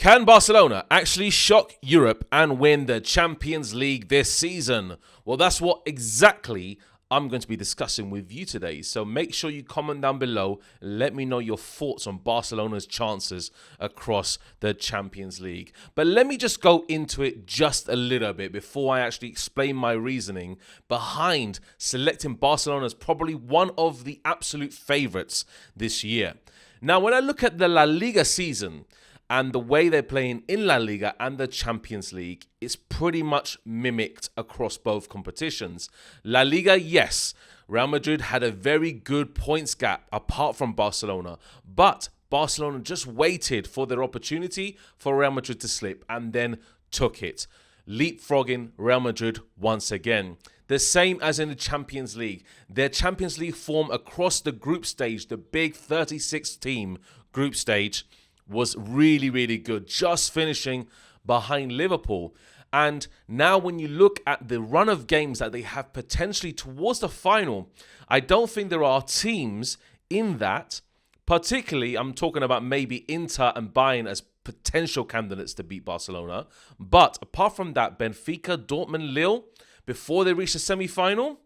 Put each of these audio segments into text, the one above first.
Can Barcelona actually shock Europe and win the Champions League this season? Well, that's what exactly I'm going to be discussing with you today. So make sure you comment down below. Let me know your thoughts on Barcelona's chances across the Champions League. But let me just go into it just a little bit before I actually explain my reasoning behind selecting Barcelona as probably one of the absolute favourites this year. Now, when I look at the La Liga season and the way they're playing in La Liga and the Champions League, it's pretty much mimicked across both competitions. La Liga, yes, Real Madrid had a very good points gap apart from Barcelona, but Barcelona just waited for their opportunity for Real Madrid to slip and then took it, leapfrogging Real Madrid once again. The same as in the Champions League. Their Champions League form across the group stage, the big 36-team group stage, was really, really good, just finishing behind Liverpool. And now when you look at the run of games that they have potentially towards the final, I don't think there are teams in that, particularly I'm talking about maybe Inter and Bayern as potential candidates to beat Barcelona. But apart from that, Benfica, Dortmund, Lille, before they reach the semi-final,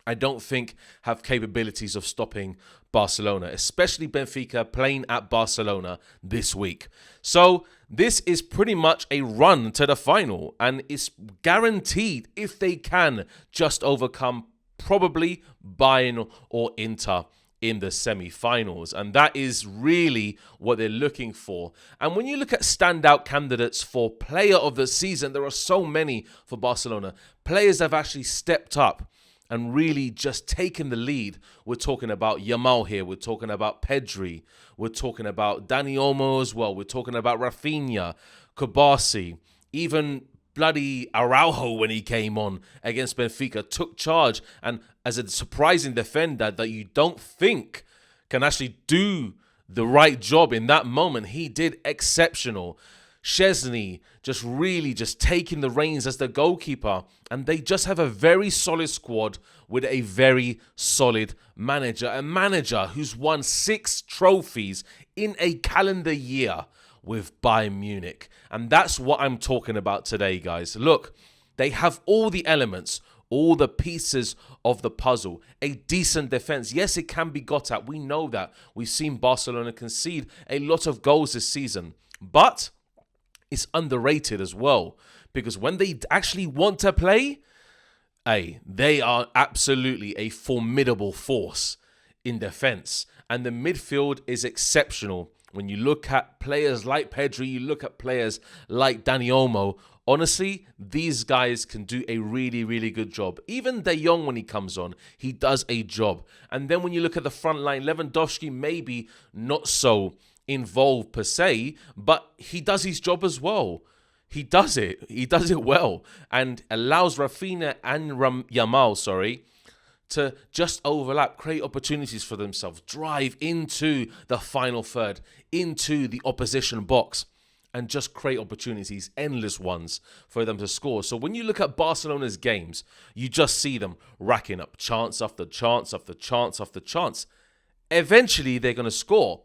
I don't think have capabilities of stopping Barcelona, especially Benfica playing at Barcelona this week. So this is pretty much a run to the final, and it's guaranteed if they can just overcome probably Bayern or Inter in the semi-finals, and that is really what they're looking for. And when you look at standout candidates for player of the season, there are so many for Barcelona. Players have actually stepped up and really just taken the lead. We're talking about Yamal here. We're talking about Pedri. We're talking about Dani Olmo as well. We're talking about Rafinha, Kubasi, even bloody Araujo when he came on against Benfica, took charge. And as a surprising defender that you don't think can actually do the right job in that moment, he did exceptional. Szczesny just really just taking the reins as the goalkeeper, and they just have a very solid squad with a very solid manager, a manager who's won 6 trophies in a calendar year with Bayern Munich. And that's what I'm talking about today, guys. Look, they have all the elements, all the pieces of the puzzle. A decent defense. Yes, it can be got at. We know that. We've seen Barcelona concede a lot of goals this season. But it's underrated as well, because when they actually want to play, they are absolutely a formidable force in defense. And the midfield is exceptional. When you look at players like Pedri, you look at players like Dani Olmo, honestly, these guys can do a really, really good job. Even De Jong, when he comes on, he does a job. And then when you look at the front line, Lewandowski maybe not so involved per se, but he does his job as well. He does it well, and allows Rafinha and Yamal, to just overlap, create opportunities for themselves, drive into the final third, into the opposition box, and just create opportunities, endless ones for them to score. So when you look at Barcelona's games, you just see them racking up chance after chance after chance after chance. Eventually, they're going to score.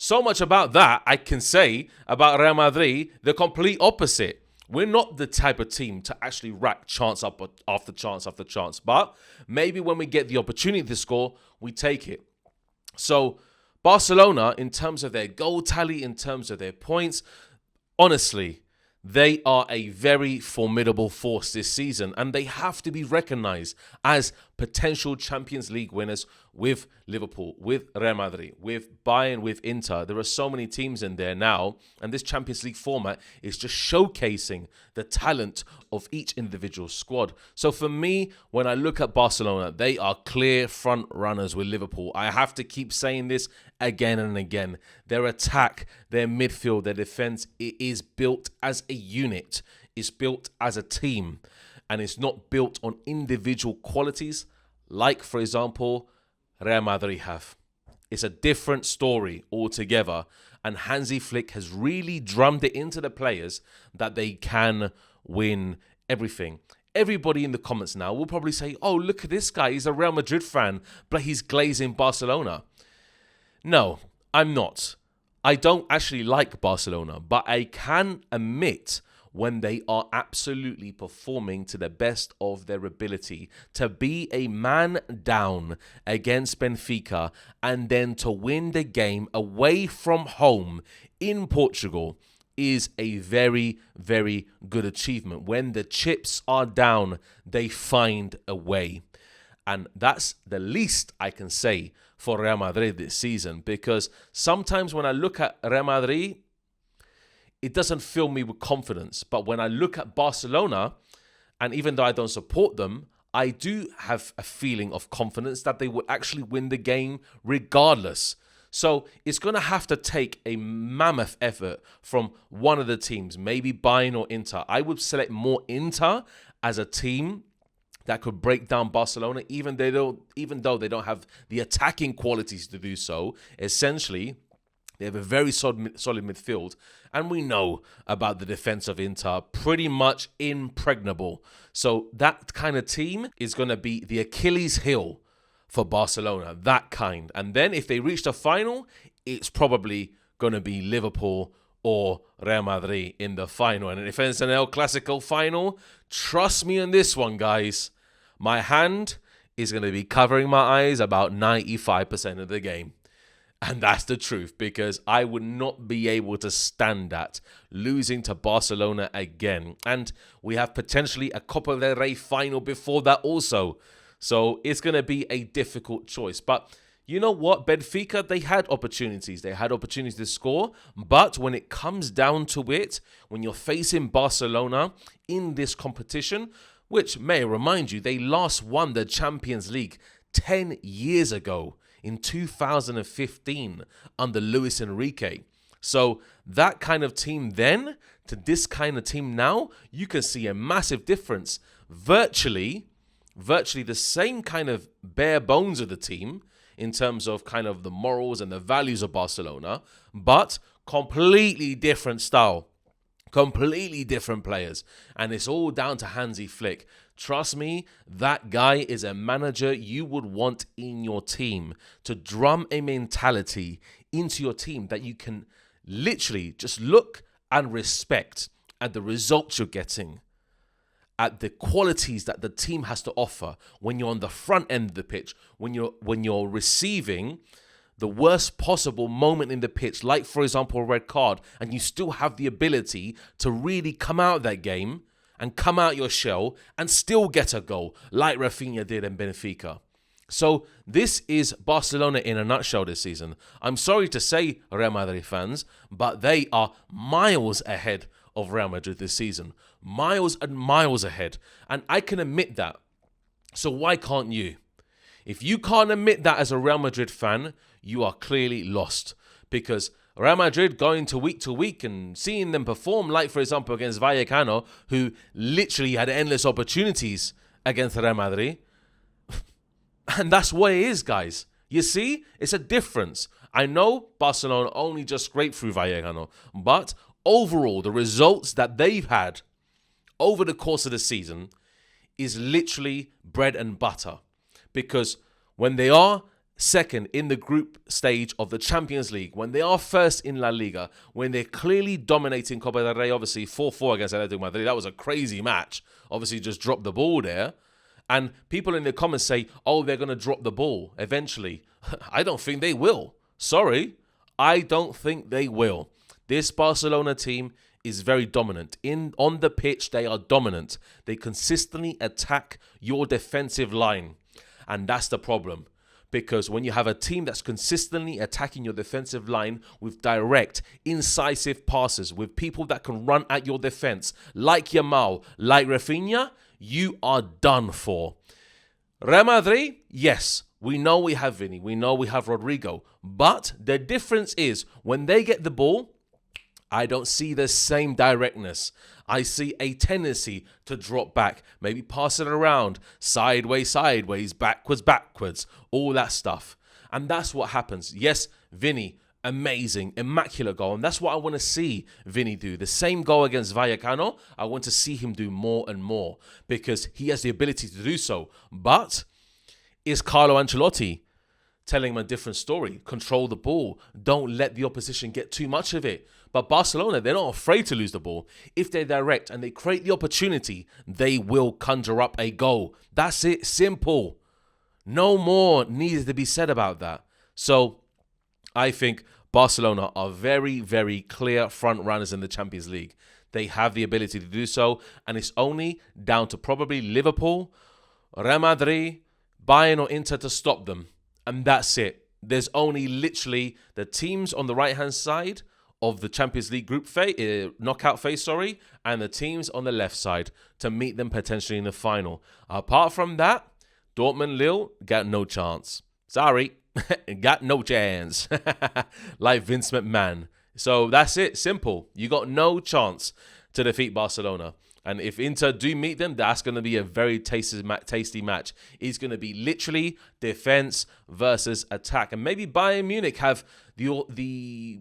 So much about that I can say about Real Madrid, the complete opposite. We're not the type of team to actually rack chance up after chance after chance. But maybe when we get the opportunity to score, we take it. So Barcelona, in terms of their goal tally, in terms of their points, honestly, they are a very formidable force this season, and they have to be recognised as potential Champions League winners with Liverpool, with Real Madrid, with Bayern, with Inter. There are so many teams in there now, and this Champions League format is just showcasing the talent of each individual squad. So for me, when I look at Barcelona, they are clear front runners with Liverpool. I have to keep saying this again and again. Their attack, their midfield, their defense, it is built as a unit. It's built as a team, and it's not built on individual qualities like, for example, Real Madrid have. It's a different story altogether, and Hansi Flick has really drummed it into the players that they can win everything. Everybody in the comments now will probably say, oh, look at this guy, he's a Real Madrid fan, but he's glazing Barcelona. No, I'm not. I don't actually like Barcelona, but I can admit when they are absolutely performing to the best of their ability, to be a man down against Benfica and then to win the game away from home in Portugal is a very, very good achievement. When the chips are down, they find a way. And that's the least I can say for Real Madrid this season, because sometimes when I look at Real Madrid, it doesn't fill me with confidence. But when I look at Barcelona, and even though I don't support them, I do have a feeling of confidence that they will actually win the game regardless. So it's going to have to take a mammoth effort from one of the teams, maybe Bayern or Inter. I would select more Inter as a team that could break down Barcelona, even though they don't have the attacking qualities to do so. Essentially, they have a very solid midfield, and we know about the defense of Inter, pretty much impregnable. So that kind of team is going to be the Achilles heel for Barcelona, that kind. And then if they reach the final, it's probably going to be Liverpool or Real Madrid in the final. And if it's an El Clasico final, trust me on this one, guys, my hand is going to be covering my eyes about 95% of the game. And that's the truth, because I would not be able to stand that, losing to Barcelona again. And we have potentially a Copa del Rey final before that also. So it's going to be a difficult choice. But you know what? Benfica, they had opportunities. They had opportunities to score. But when it comes down to it, when you're facing Barcelona in this competition, which may remind you, they last won the Champions League 10 years ago in 2015 under Luis Enrique. So that kind of team then to this kind of team now, you can see a massive difference. Virtually the same kind of bare bones of the team in terms of kind of the morals and the values of Barcelona, but completely different style, completely different players. And it's all down to Hansi Flick. Trust me, that guy is a manager you would want in your team to drum a mentality into your team that you can literally just look and respect at the results you're getting, at the qualities that the team has to offer when you're on the front end of the pitch, when you're receiving the worst possible moment in the pitch, like, for example, a red card, and you still have the ability to really come out of that game and come out your shell and still get a goal, like Rafinha did in Benfica. So this is Barcelona in a nutshell this season. I'm sorry to say, Real Madrid fans, but they are miles ahead of Real Madrid this season. Miles and miles ahead. And I can admit that. So why can't you? If you can't admit that as a Real Madrid fan, you are clearly lost. Because Real Madrid going to week and seeing them perform, like, for example, against Vallecano, who literally had endless opportunities against Real Madrid. And that's what it is, guys. You see, it's a difference. I know Barcelona only just scraped through Vallecano, but overall, the results that they've had over the course of the season is literally bread and butter. Because when they are second in the group stage of the Champions League, when they are first in La Liga, when they're clearly dominating Copa del Rey, obviously 4-4 against Atletico Madrid, that was a crazy match. Obviously just dropped the ball there. And people in the comments say, oh, they're going to drop the ball eventually. I don't think they will. Sorry, I don't think they will. This Barcelona team is very dominant. On the pitch, they are dominant. They consistently attack your defensive line. And that's the problem. Because when you have a team that's consistently attacking your defensive line with direct, incisive passes, with people that can run at your defense, like Yamal, like Rafinha, you are done for. Real Madrid, yes, we know we have Vini, we know we have Rodrigo, but the difference is when they get the ball, I don't see the same directness. I see a tendency to drop back, maybe pass it around, sideways, backwards, all that stuff. And that's what happens. Yes, Vini, amazing, immaculate goal. And that's what I want to see Vini do. The same goal against Vallecano, I want to see him do more and more because he has the ability to do so. But is Carlo Ancelotti telling them a different story. Control the ball. Don't let the opposition get too much of it. But Barcelona, they're not afraid to lose the ball. If they're direct and they create the opportunity, they will conjure up a goal. That's it. Simple. No more needs to be said about that. So I think Barcelona are very, very clear front runners in the Champions League. They have the ability to do so. And it's only down to probably Liverpool, Real Madrid, Bayern or Inter to stop them. And that's it. There's only literally the teams on the right-hand side of the Champions League group knockout phase, and the teams on the left side to meet them potentially in the final. Apart from that, Dortmund, Lille, got no chance. Sorry, got no chance. Like Vince McMahon. So that's it, simple. You got no chance to defeat Barcelona. And if Inter do meet them, that's going to be a very tasty match. It's going to be literally defense versus attack. And maybe Bayern Munich have the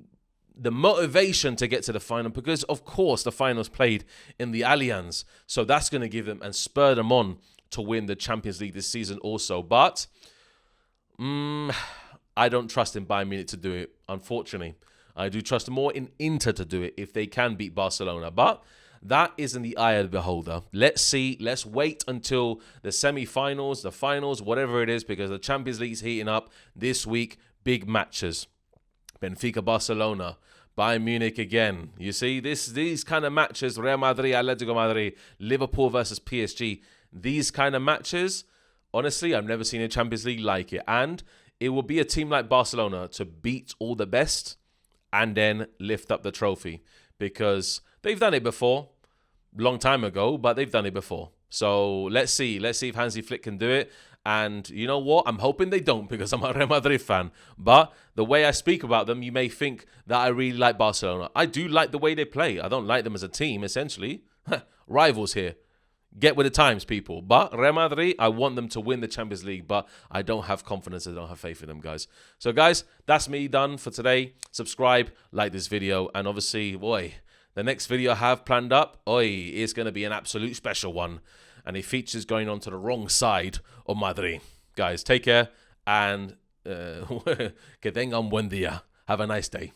motivation to get to the final because, of course, the final's played in the Allianz. So that's going to give them and spur them on to win the Champions League this season also. But I don't trust in Bayern Munich to do it, unfortunately. I do trust more in Inter to do it if they can beat Barcelona. But that is in the eye of the beholder. Let's see. Let's wait until the semi-finals, the finals, whatever it is, because the Champions League is heating up this week. Big matches. Benfica, Barcelona, Bayern Munich again. You see, these kind of matches, Real Madrid, Atletico Madrid, Liverpool versus PSG, these kind of matches, honestly, I've never seen a Champions League like it. And it will be a team like Barcelona to beat all the best and then lift up the trophy because they've done it before, long time ago, but they've done it before. So let's see. Let's see if Hansi Flick can do it. And you know what? I'm hoping they don't because I'm a Real Madrid fan. But the way I speak about them, you may think that I really like Barcelona. I do like the way they play. I don't like them as a team, essentially. Rivals here. Get with the times, people. But Real Madrid, I want them to win the Champions League, but I don't have confidence. I don't have faith in them, guys. So, guys, that's me done for today. Subscribe, like this video, and obviously, boy, the next video I have planned up, is going to be an absolute special one. And it features going on to the wrong side of Madrid. Guys, take care, and que tengan buen día. Have a nice day.